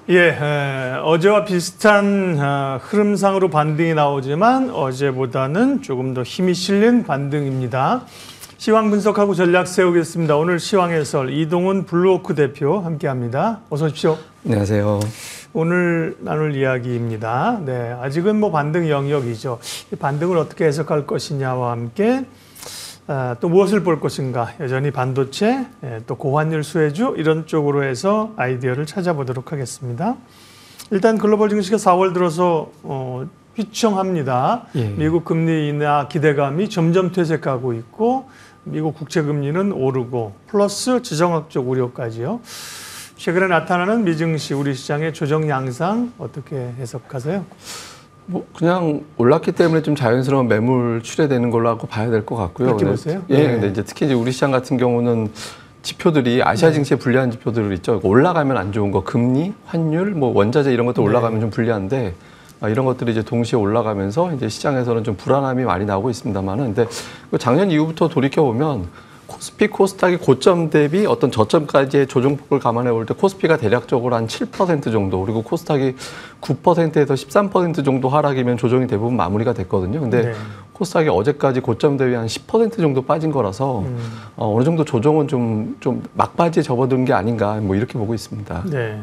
어제와 비슷한 흐름상으로 반등이 나오지만 어제보다는 조금 더 힘이 실린 반등입니다. 시황 분석하고 전략 세우겠습니다. 오늘 시황 해설 이동훈 블루오크 대표 함께합니다. 어서 오십시오. 안녕하세요. 오늘 나눌 이야기입니다. 네, 아직은 뭐 반등 영역이죠. 이 반등을 어떻게 해석할 것이냐와 함께 또 무엇을 볼 것인가, 여전히 반도체, 또 고환율 수혜주 이런 쪽으로 해서 아이디어를 찾아보도록 하겠습니다. 일단 글로벌 증시가 4월 들어서 휘청합니다. 미국 금리 인하 기대감이 점점 퇴색하고 있고 미국 국채 금리는 오르고 플러스 지정학적 우려까지요. 최근에 나타나는 미증시 우리 시장의 조정 양상 어떻게 해석하세요? 뭐 그냥 올랐기 때문에 좀 자연스러운 매물 출회되는 걸로 하고 봐야 될 것 같고요. 그렇게 보세요? 예, 근데 이제 특히 이제 우리 시장 같은 경우는 지표들이 아시아 증시에 불리한 지표들 있죠. 올라가면 안 좋은 거, 금리, 환율, 뭐 원자재 이런 것도 올라가면 좀 불리한데 이런 것들이 이제 동시에 올라가면서 이제 시장에서는 좀 불안함이 많이 나오고 있습니다만은, 근데 작년 이후부터 돌이켜 보면 코스피, 코스닥이 고점 대비 어떤 저점까지의 조정폭을 감안해 볼 때 코스피가 대략적으로 한 7% 정도, 그리고 코스닥이 9%에서 13% 정도 하락이면 조정이 대부분 마무리가 됐거든요. 근데 코스닥이 어제까지 고점 대비 한 10% 정도 빠진 거라서 어느 정도 조정은 좀 막바지에 접어든 게 아닌가, 뭐 이렇게 보고 있습니다. 네.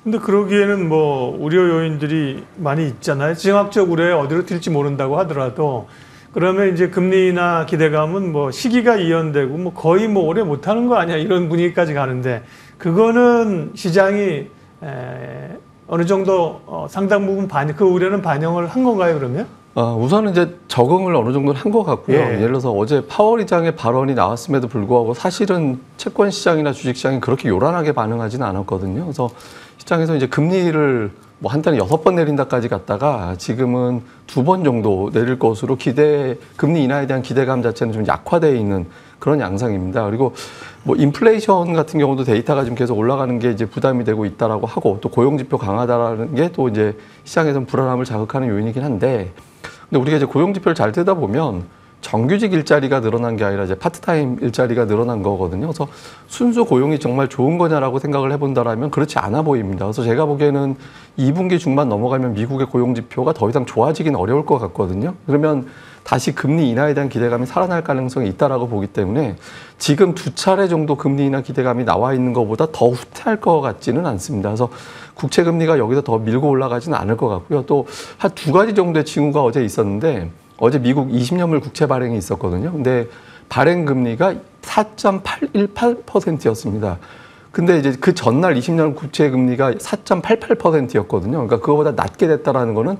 근데 그러기에는 뭐 우려 요인들이 많이 있잖아요. 지정학적 우려에 어디로 튈지 모른다고 하더라도 그러면 이제 금리나 기대감은 뭐 시기가 이연되고 뭐 거의 뭐 오래 못하는 거 아니야 이런 분위기까지 가는데 그거는 시장이 어느 정도 상당 부분 그 우려는 반영을 한 건가요 그러면? 우선은 이제 적응을 어느 정도는 한 것 같고요. 예를 들어서 어제 파월 의장의 발언이 나왔음에도 불구하고 사실은 채권 시장이나 주식 시장이 그렇게 요란하게 반응하지는 않았거든요. 그래서 시장에서 이제 금리를 뭐 한 달에 6번 내린다까지 갔다가 지금은 2번 정도 내릴 것으로 금리 인하에 대한 기대감 자체는 좀 약화되어 있는 그런 양상입니다. 그리고 뭐 인플레이션 같은 경우도 데이터가 지금 계속 올라가는 게 이제 부담이 되고 있다라고 하고 또 고용지표 강하다라는 게 또 이제 시장에서는 불안함을 자극하는 요인이긴 한데, 근데 우리가 이제 고용지표를 잘 들여다보면 정규직 일자리가 늘어난 게 아니라 이제 파트타임 일자리가 늘어난 거거든요. 그래서 순수 고용이 정말 좋은 거냐라고 생각을 해본다라면 그렇지 않아 보입니다. 그래서 제가 보기에는 2분기 중반 넘어가면 미국의 고용지표가 더 이상 좋아지긴 어려울 것 같거든요. 그러면 다시 금리 인하에 대한 기대감이 살아날 가능성이 있다라고 보기 때문에 지금 2차례 정도 금리 인하 기대감이 나와 있는 것보다 더 후퇴할 것 같지는 않습니다. 그래서 국채 금리가 여기서 더 밀고 올라가지는 않을 것 같고요. 또 한 2가지 정도의 징후가 어제 있었는데, 어제 미국 20년물 국채 발행이 있었거든요. 근데 발행 금리가 4.818%였습니다. 근데 이제 그 전날 20년 국채 금리가 4.88%였거든요. 그러니까 그거보다 낮게 됐다라는 거는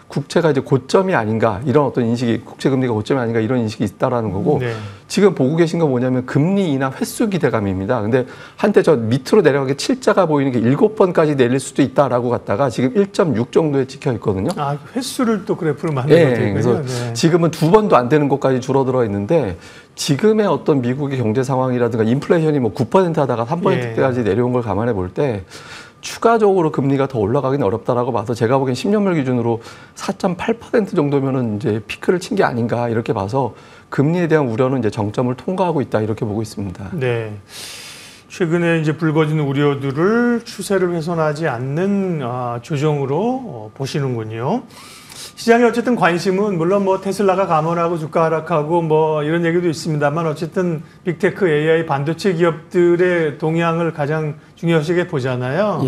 국채가 이제 고점이 아닌가, 이런 어떤 인식이, 국채 금리가 고점이 아닌가 이런 인식이 있다라는 거고, 지금 보고 계신 건 뭐냐면 금리 인하 횟수 기대감입니다. 근데 한때 저 밑으로 내려가게 7자가 보이는 게 7번까지 내릴 수도 있다라고 갔다가 지금 1.6 정도에 찍혀 있거든요. 횟수를 또 그래프로 만들어야 되군요. 그래서 지금은 2번도 안 되는 곳까지 줄어들어 있는데, 지금의 어떤 미국의 경제 상황이라든가 인플레이션이 뭐 9% 하다가 3%대까지 내려온 걸 감안해 볼 때 추가적으로 금리가 더 올라가기는 어렵다라고 봐서 제가 보기엔 10년물 기준으로 4.8% 정도면은 이제 피크를 친 게 아닌가 이렇게 봐서 금리에 대한 우려는 이제 정점을 통과하고 있다 이렇게 보고 있습니다. 네. 최근에 이제 불거진 우려들을 추세를 훼손하지 않는 조정으로 보시는군요. 시장에 어쨌든 관심은 물론 뭐 테슬라가 감원하고 주가 하락하고 뭐 이런 얘기도 있습니다만 어쨌든 빅테크 AI 반도체 기업들의 동향을 가장 중요하게 보잖아요.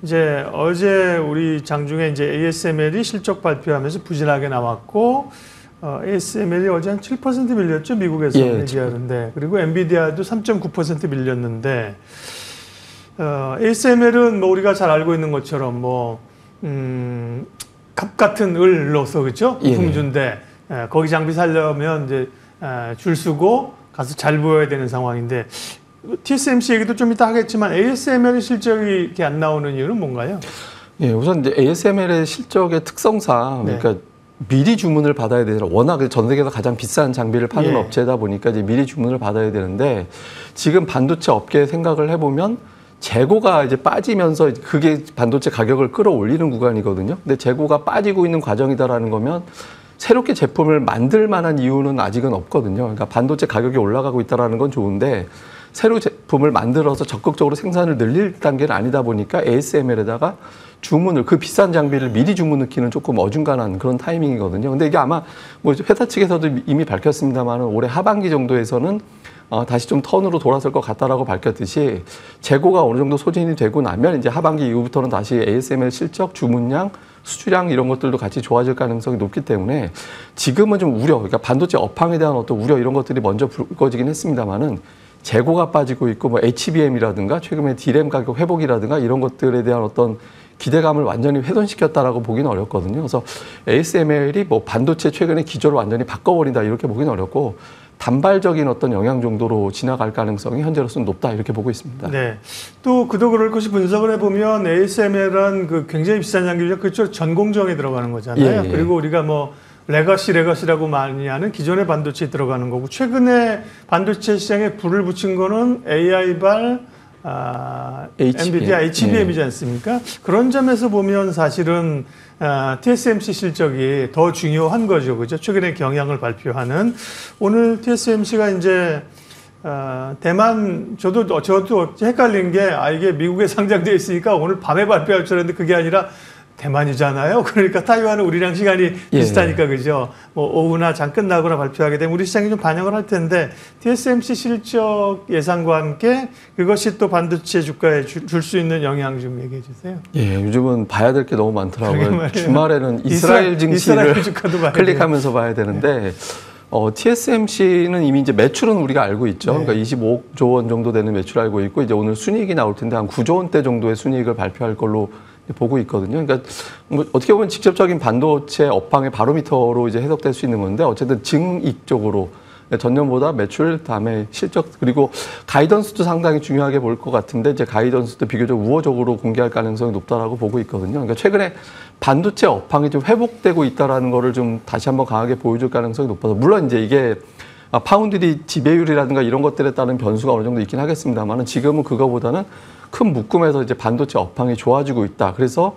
이제 어제 우리 장중에 이제 ASML이 실적 발표하면서 부진하게 나왔고 ASML이 어제 한 7% 밀렸죠 미국에서 얘기하는데, 그리고 엔비디아도 3.9% 밀렸는데 ASML은 뭐 우리가 잘 알고 있는 것처럼 뭐 갑 같은 을로서 그렇죠? 부품주인데 거기 장비 살려면 이제 줄 서고 가서 잘 보여야 되는 상황인데, TSMC 얘기도 좀 이따 하겠지만 ASML 실적이 이렇게 안 나오는 이유는 뭔가요? 우선 이제 ASML의 실적의 특성상 그러니까 미리 주문을 받아야 되잖아요. 워낙 전 세계에서 가장 비싼 장비를 파는 업체다 보니까 이제 미리 주문을 받아야 되는데, 지금 반도체 업계의 생각을 해보면 재고가 이제 빠지면서 그게 반도체 가격을 끌어올리는 구간이거든요. 근데 재고가 빠지고 있는 과정이다라는 거면 새롭게 제품을 만들 만한 이유는 아직은 없거든요. 그러니까 반도체 가격이 올라가고 있다는 건 좋은데 새로 제품을 만들어서 적극적으로 생산을 늘릴 단계는 아니다 보니까 ASML에다가 주문을 그 비싼 장비를 미리 주문 넣기는 조금 어중간한 그런 타이밍이거든요. 근데 이게 아마 뭐 회사 측에서도 이미 밝혔습니다만 올해 하반기 정도에서는 다시 좀 턴으로 돌아설 것 같다라고 밝혔듯이 재고가 어느 정도 소진이 되고 나면 이제 하반기 이후부터는 다시 ASML 실적, 주문량, 수주량 이런 것들도 같이 좋아질 가능성이 높기 때문에 지금은 좀 우려, 그러니까 반도체 업황에 대한 어떤 우려 이런 것들이 먼저 불거지긴 했습니다만은 재고가 빠지고 있고 뭐 HBM이라든가 최근에 D램 가격 회복이라든가 이런 것들에 대한 어떤 기대감을 완전히 훼손시켰다라고 보기는 어렵거든요. 그래서 ASML이 뭐 반도체 최근에 기조를 완전히 바꿔버린다 이렇게 보기는 어렵고 단발적인 어떤 영향 정도로 지나갈 가능성이 현재로서는 높다 이렇게 보고 있습니다. 네. 또 그도 그럴 것이 분석을 해보면 ASML은 그 굉장히 비싼 장비죠. 그쪽 전공정에 들어가는 거잖아요. 예, 예. 그리고 우리가 뭐 레거시라고 많이 하는 기존의 반도체에 들어가는 거고 최근에 반도체 시장에 불을 붙인 거는 AI발 엔비디아 HBM이지 않습니까? 그런 점에서 보면 사실은 TSMC 실적이 더 중요한 거죠, 그죠? 최근에 경향을 발표하는 오늘 TSMC가 이제 대만 저도 헷갈린 게 이게 미국에 상장되어 있으니까 오늘 밤에 발표할 줄 알았는데 그게 아니라 대만이잖아요. 그러니까 타이완은 우리랑 시간이 비슷하니까 그죠. 뭐 오후나 장 끝나거나 발표하게 되면 우리 시장이 좀 반영을 할 텐데 TSMC 실적 예상과 함께 그것이 또 반도체 주가에 줄 수 있는 영향 좀 얘기해 주세요. 예, 요즘은 봐야 될 게 너무 많더라고요. 주말에는 이스라엘 증시를 클릭하면서 봐야 되는데 TSMC는 이미 이제 매출은 우리가 알고 있죠. 네. 그러니까 25조 원 정도 되는 매출 알고 있고 이제 오늘 순이익이 나올 텐데 한 9조 원대 정도의 순이익을 발표할 걸로 보고 있거든요. 그러니까 뭐 어떻게 보면 직접적인 반도체 업황의 바로미터로 이제 해석될 수 있는 건데 어쨌든 증익 쪽으로 전년보다 매출, 다음에 실적 그리고 가이던스도 상당히 중요하게 볼 것 같은데 이제 가이던스도 비교적 우호적으로 공개할 가능성이 높다라고 보고 있거든요. 그러니까 최근에 반도체 업황이 좀 회복되고 있다라는 거를 좀 다시 한번 강하게 보여줄 가능성이 높아서 물론 이제 이게 파운드리 지배율이라든가 이런 것들에 따른 변수가 어느 정도 있긴 하겠습니다만은 지금은 그거보다는 큰 묶음에서 이제 반도체 업황이 좋아지고 있다. 그래서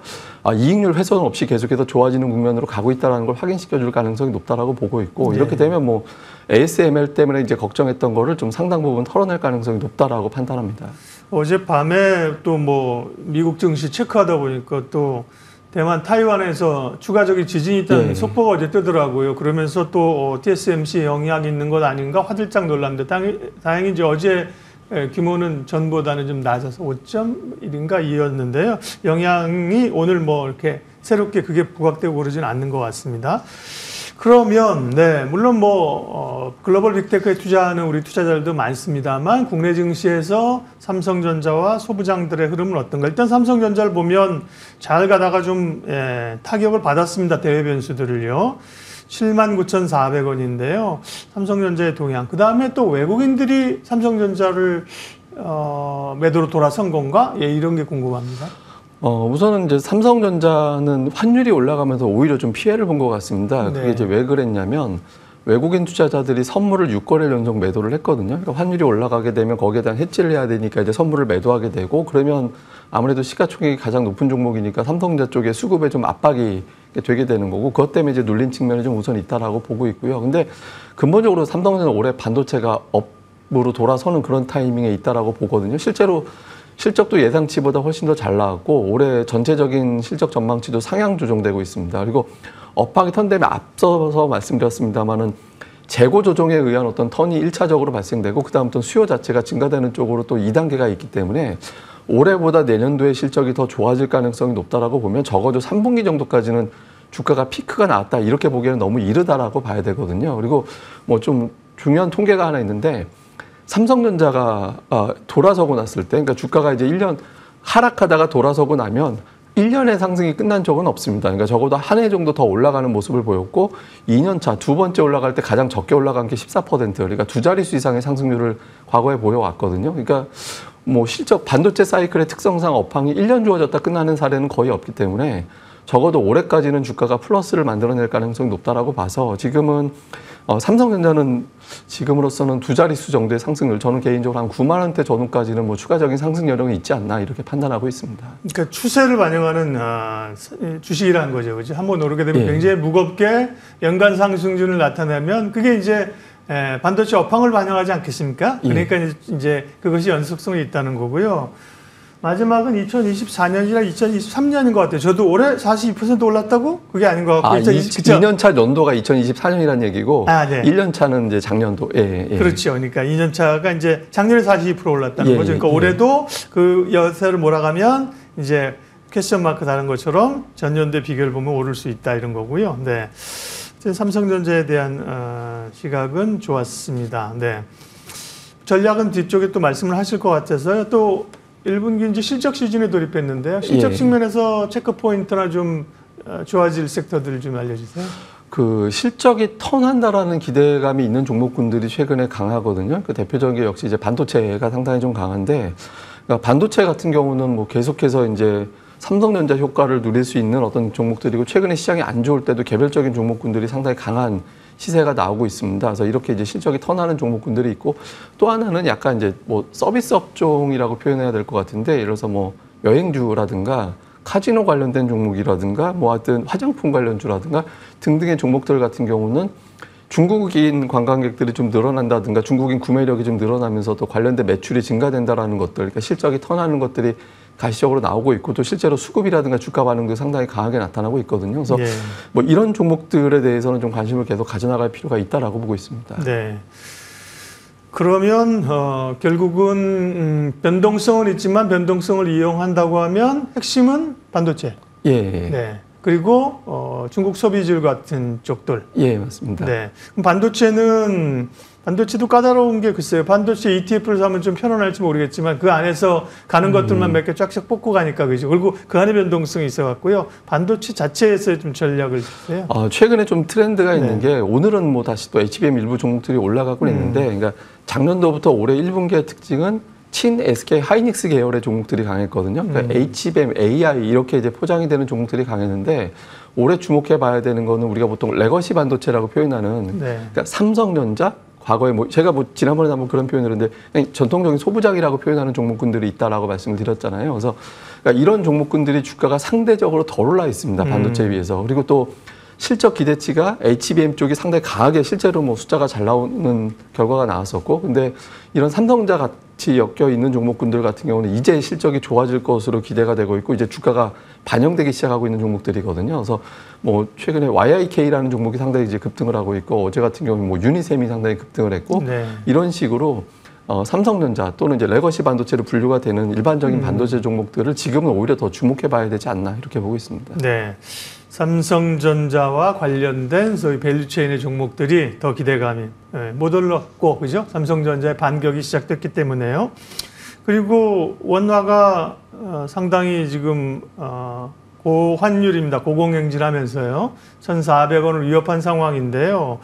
이익률 훼손 없이 계속해서 좋아지는 국면으로 가고 있다는 걸 확인시켜줄 가능성이 높다라고 보고 있고 네. 이렇게 되면 뭐 ASML 때문에 이제 걱정했던 거를 좀 상당 부분 털어낼 가능성이 높다라고 판단합니다. 어젯밤에 또 뭐 미국 증시 체크하다 보니까 또 대만 타이완에서 추가적인 지진이 있다는 속보가 어제 뜨더라고요. 그러면서 또 TSMC 영향이 있는 것 아닌가 화들짝 놀랐는데 다행히 이제 어제 규모는 전보다는 좀 낮아서 5.1인가 2였는데요. 영향이 오늘 뭐 이렇게 새롭게 그게 부각되고 그러지는 않는 것 같습니다. 그러면 네 물론 뭐 글로벌 빅테크에 투자하는 우리 투자자들도 많습니다만 국내 증시에서 삼성전자와 소부장들의 흐름은 어떤가? 일단 삼성전자를 보면 잘 가다가 좀 타격을 받았습니다. 대외 변수들을요. 79,400원인데요. 삼성전자의 동향. 그 다음에 또 외국인들이 삼성전자를 매도로 돌아선 건가? 예, 이런 게 궁금합니다. 우선은 이제 삼성전자는 환율이 올라가면서 오히려 좀 피해를 본 것 같습니다. 네. 그게 이제 왜 그랬냐면 외국인 투자자들이 선물을 6거래일 연속 매도를 했거든요. 그러니까 환율이 올라가게 되면 거기에 대한 해지를 해야 되니까 이제 선물을 매도하게 되고 그러면 아무래도 시가총액이 가장 높은 종목이니까 삼성전자 쪽에 수급에 좀 압박이 되게 되는 거고 그것 때문에 이제 눌린 측면이 좀 우선 있다라고 보고 있고요. 근데 근본적으로 삼성전자는 올해 반도체가 업으로 돌아서는 그런 타이밍에 있다라고 보거든요. 실제로 실적도 예상치보다 훨씬 더 잘 나왔고 올해 전체적인 실적 전망치도 상향 조정되고 있습니다. 그리고 업황이 턴되면 앞서서 말씀드렸습니다만은 재고 조정에 의한 어떤 턴이 1차적으로 발생되고 그다음부터 수요 자체가 증가되는 쪽으로 또 2단계가 있기 때문에 올해보다 내년도의 실적이 더 좋아질 가능성이 높다라고 보면 적어도 3분기 정도까지는 주가가 피크가 나왔다 이렇게 보기에는 너무 이르다라고 봐야 되거든요. 그리고 뭐 좀 중요한 통계가 하나 있는데 삼성전자가 돌아서고 났을 때 그러니까 주가가 이제 1년 하락하다가 돌아서고 나면 1년의 상승이 끝난 적은 없습니다. 그러니까 적어도 한 해 정도 더 올라가는 모습을 보였고 2년차 두 번째 올라갈 때 가장 적게 올라간 게 14% 그러니까 두 자릿수 이상의 상승률을 과거에 보여왔거든요. 그러니까 뭐 실적 반도체 사이클의 특성상 업황이 1년 좋아졌다 끝나는 사례는 거의 없기 때문에 적어도 올해까지는 주가가 플러스를 만들어낼 가능성이 높다라고 봐서 지금은 삼성전자는 지금으로서는 두 자릿수 정도의 상승률, 저는 개인적으로 한 9만 원대 전후까지는 뭐 추가적인 상승 여력이 있지 않나 이렇게 판단하고 있습니다. 그러니까 추세를 반영하는 주식이라는 거죠, 그죠? 한번 오르게 되면 굉장히 무겁게 연간 상승률을 나타내면 그게 이제 반도체 업황을 반영하지 않겠습니까? 그러니까 이제 그것이 연속성이 있다는 거고요. 마지막은 2024년이나 2023년인 것 같아요. 저도 올해 42% 올랐다고? 그게 아닌 것 같고. 2년 차 연도가 2024년이라는 얘기고, 네. 1년 차는 이제 작년도. 그렇죠. 그러니까 2년 차가 이제 작년에 42% 올랐다는 거죠. 그러니까 올해도 그 여세를 몰아가면 이제 퀘스천 마크 다른 것처럼 전년도에 비교를 보면 오를 수 있다 이런 거고요. 네. 삼성전자에 대한 시각은 좋았습니다. 네. 전략은 뒤쪽에 또 말씀을 하실 것 같아서요. 또 1분기 이제 실적 시즌에 돌입했는데요. 실적 측면에서 체크 포인트나 좀 좋아질 섹터들을 좀 알려주세요. 그 실적이 턴한다라는 기대감이 있는 종목군들이 최근에 강하거든요. 그 대표적인 게 역시 이제 반도체가 상당히 좀 강한데, 그러니까 반도체 같은 경우는 뭐 계속해서 이제 삼성전자 효과를 누릴 수 있는 어떤 종목들이고, 최근에 시장이 안 좋을 때도 개별적인 종목군들이 상당히 강한 시세가 나오고 있습니다. 그래서 이렇게 이제 실적이 턴하는 종목군들이 있고, 또 하나는 약간 이제 뭐 서비스 업종이라고 표현해야 될 것 같은데, 예를 들어서 뭐 여행주라든가 카지노 관련된 종목이라든가 뭐 하여튼 화장품 관련주라든가 등등의 종목들 같은 경우는 중국인 관광객들이 좀 늘어난다든가 중국인 구매력이 좀 늘어나면서도 관련된 매출이 증가된다라는 것들, 그러니까 실적이 턴하는 것들이 가시적으로 나오고 있고, 또 실제로 수급이라든가 주가 반응도 상당히 강하게 나타나고 있거든요. 그래서 뭐 이런 종목들에 대해서는 좀 관심을 계속 가져나갈 필요가 있다라고 보고 있습니다. 네. 그러면 결국은 변동성은 있지만 변동성을 이용한다고 하면 핵심은 반도체. 네. 그리고 중국 소비줄 같은 쪽들. 맞습니다. 네. 그럼 반도체도 까다로운 게 글쎄요. 반도체 ETF를 사면 좀 편안할지 모르겠지만 그 안에서 가는 것들만 몇 개 쫙쫙 뽑고 가니까 그죠. 그리고 그 안에 변동성이 있어 갖고요. 반도체 자체에서 좀 전략을 주세요. 최근에 좀 트렌드가 있는 게, 오늘은 뭐 다시 또 HBM 일부 종목들이 올라가고 있는데, 그러니까 작년도부터 올해 1분기의 특징은 친 SK 하이닉스 계열의 종목들이 강했거든요. 그러니까 HBM, AI 이렇게 이제 포장이 되는 종목들이 강했는데, 올해 주목해 봐야 되는 거는 우리가 보통 레거시 반도체라고 표현하는, 그러니까 삼성전자, 과거에 뭐 제가 뭐 지난번에 한번 그런 표현을 했는데 그냥 전통적인 소부장이라고 표현하는 종목군들이 있다라고 말씀을 드렸잖아요. 그래서 그러니까 이런 종목군들이 주가가 상대적으로 덜 올라 있습니다. 반도체에 비해서. 그리고 또 실적 기대치가 HBM 쪽이 상당히 강하게 실제로 뭐 숫자가 잘 나오는 결과가 나왔었고, 근데 이런 삼성전자 같이 엮여 있는 종목군들 같은 경우는 이제 실적이 좋아질 것으로 기대가 되고 있고, 이제 주가가 반영되기 시작하고 있는 종목들이거든요. 그래서 뭐 최근에 YIK라는 종목이 상당히 이제 급등을 하고 있고, 어제 같은 경우는 뭐 유니셈이 상당히 급등을 했고, 이런 식으로 삼성전자 또는 이제 레거시 반도체로 분류가 되는 일반적인 반도체 종목들을 지금은 오히려 더 주목해 봐야 되지 않나 이렇게 보고 있습니다. 네. 삼성전자와 관련된 소위 밸류체인의 종목들이 더 기대감이 못 올랐고, 그죠? 삼성전자의 반격이 시작됐기 때문에요. 그리고 원화가 상당히 지금 고환율입니다. 고공행진하면서요. 1,400원을 위협한 상황인데요.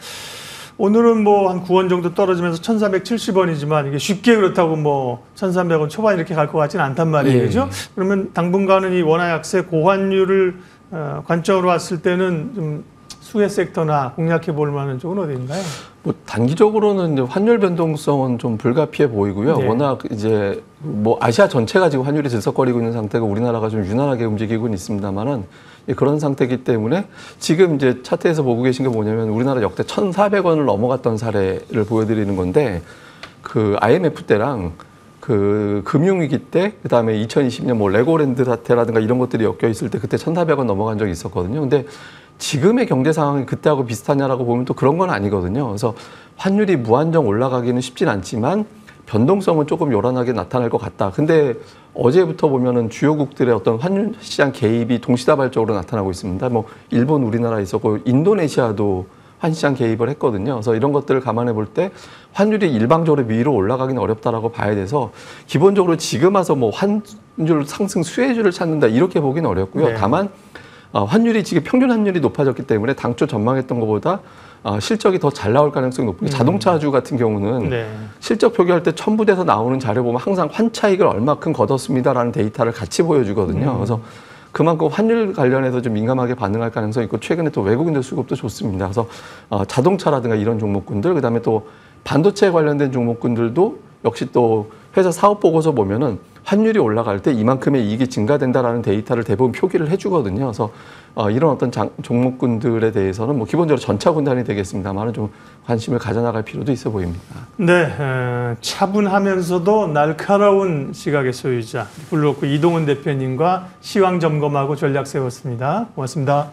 오늘은 뭐 한 9원 정도 떨어지면서 1,470원이지만 이게 쉽게 그렇다고 뭐 1,300원 초반 이렇게 갈 것 같지는 않단 말이에요. 그죠? 그러면 당분간은 이 원화 약세 고환율을 관점으로 봤을 때는 좀 수혜 섹터나 공략해 볼 만한 쪽은 어디인가요? 뭐 단기적으로는 이제 환율 변동성은 좀 불가피해 보이고요. 워낙 이제 뭐 아시아 전체가 지금 환율이 들썩거리고 있는 상태고, 우리나라가 좀 유난하게 움직이고는 있습니다만은 그런 상태이기 때문에 지금 이제 차트에서 보고 계신 게 뭐냐면, 우리나라 역대 1,400원을 넘어갔던 사례를 보여드리는 건데, 그 IMF 때랑 그 금융위기 때, 그 다음에 2020년 뭐 레고랜드 사태라든가 이런 것들이 엮여 있을 때 그때 1,400원 넘어간 적이 있었거든요. 근데 지금의 경제 상황이 그때하고 비슷하냐라고 보면 또 그런 건 아니거든요. 그래서 환율이 무한정 올라가기는 쉽진 않지만 변동성은 조금 요란하게 나타날 것 같다. 근데 어제부터 보면은 주요국들의 어떤 환율 시장 개입이 동시다발적으로 나타나고 있습니다. 뭐 일본, 우리나라에 있었고 인도네시아도 환시장 개입을 했거든요. 그래서 이런 것들을 감안해 볼 때 환율이 일방적으로 위로 올라가기는 어렵다라고 봐야 돼서, 기본적으로 지금 와서 뭐 환율 상승 수혜주를 찾는다 이렇게 보기는 어렵고요. 다만 환율이 지금 평균 환율이 높아졌기 때문에 당초 전망했던 것보다 실적이 더 잘 나올 가능성이 높은 게, 자동차주 같은 경우는 실적 표기할 때 첨부돼서 나오는 자료 보면 항상 환차익을 얼마큼 거뒀습니다라는 데이터를 같이 보여주거든요. 그래서 그만큼 환율 관련해서 좀 민감하게 반응할 가능성이 있고 최근에 또 외국인들 수급도 좋습니다. 그래서 자동차라든가 이런 종목군들 그다음에 또 반도체 관련된 종목군들도 역시 또 회사 사업 보고서 보면은 환율이 올라갈 때 이만큼의 이익이 증가된다라는 데이터를 대부분 표기를 해주거든요. 그래서 이런 어떤 종목군들에 대해서는 뭐 기본적으로 전차 군단이 되겠습니다만은 좀 관심을 가져나갈 필요도 있어 보입니다. 네, 차분하면서도 날카로운 시각의 소유자 블루오크 이동훈 대표님과 시황 점검하고 전략 세웠습니다. 고맙습니다.